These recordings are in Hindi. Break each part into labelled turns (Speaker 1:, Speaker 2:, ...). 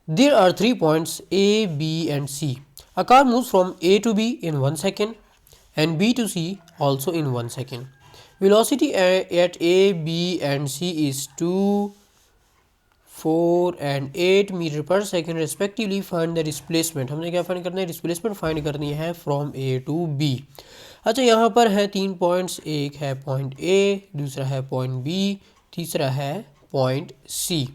Speaker 1: There are 3 points A, B and C. A car moves from A to B in 1 second and B to C also in 1 second. Velocity at A, B and C is 2, 4 and 8 metre per second respectively. Find the displacement. हमने क्या फाइंड करना है? डिस्प्लेसमेंट फाइंड करनी है फ्रॉम ए टू बी. अच्छा, यहाँ पर है 3 पॉइंट्स. एक है पॉइंट ए, दूसरा है पॉइंट बी, तीसरा है पॉइंट सी.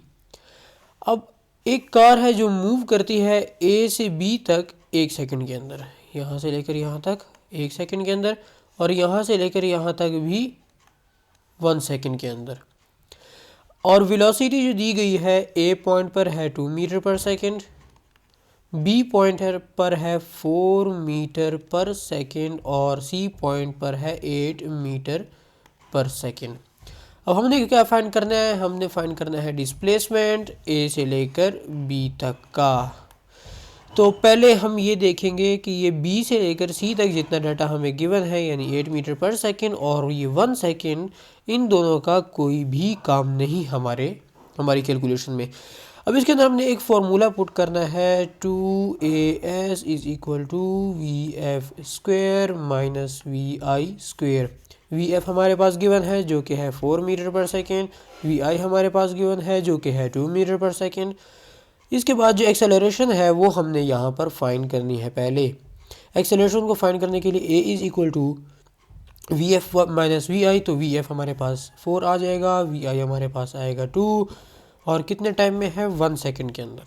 Speaker 1: अब एक कार है जो मूव करती है ए से बी तक 1 सेकंड के अंदर. यहाँ से लेकर यहाँ तक 1 सेकंड के अंदर, और यहाँ से लेकर यहाँ तक भी 1 सेकंड के अंदर. और वेलोसिटी जो दी गई है ए पॉइंट पर है 2 मीटर पर सेकंड, बी पॉइंट पर है 4 मीटर पर सेकंड और सी पॉइंट पर है 8 मीटर पर सेकंड. अब हमने क्या फाइंड करना है? हमने फाइंड करना है डिस्प्लेसमेंट ए से लेकर बी तक का. तो पहले हम ये देखेंगे कि ये बी से लेकर सी तक जितना डाटा हमें गिवन है, यानी 8 मीटर पर सेकंड और ये 1 सेकंड, इन दोनों का कोई भी काम नहीं हमारी कैलकुलेशन में. अब इसके अंदर हमने एक फार्मूला पुट करना है. 2as is equal to V F square minus we I square. V F हमारे पास गिवन है जो कि है 4 मीटर पर सेकेंड, वी आई हमारे पास गिवन है जो कि है 2 मीटर पर सेकेंड. इसके बाद जो एक्सेलरेशन है वो हमने यहाँ पर फाइंड करनी है. पहले एक्सेलरेशन को फाइंड करने के लिए a is equal to we F minus we I. तो वी एफ हमारे पास 4 आ जाएगा, वी आई हमारे पास आएगा 2, और कितने टाइम में है? 1 सेकंड के अंदर.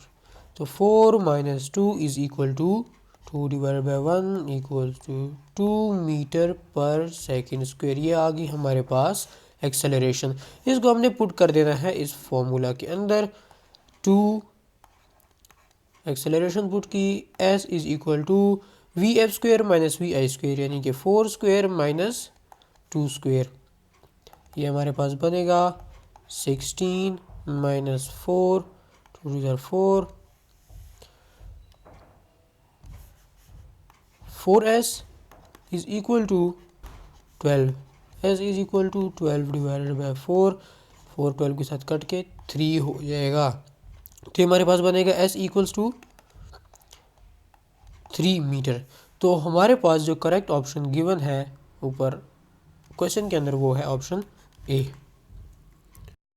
Speaker 1: तो 4 minus 2 is equal to 2 divide by 1 equal to 2 metre per second square. ये आ गई हमारे पास एक्सेलरेशन. इसको हमने पुट कर देना है इस फॉर्मूला के अंदर. 2 एक्सेलरेशन पुट की, s is equal to V F square minus we I square, यानी कि 4 स्क्वेयर माइनस 2 स्क्वेयर. ये हमारे पास बनेगा 16 माइनस 4, 2 इधर 4, 4s is equal to 12. s is equal to 12 divided by 4. 4 12 के साथ कट के 3 हो जाएगा. तो हमारे पास बनेगा s इक्वल्स टू 3 मीटर. तो हमारे पास जो करेक्ट ऑप्शन गिवन है ऊपर क्वेश्चन के अंदर वो है ऑप्शन ए.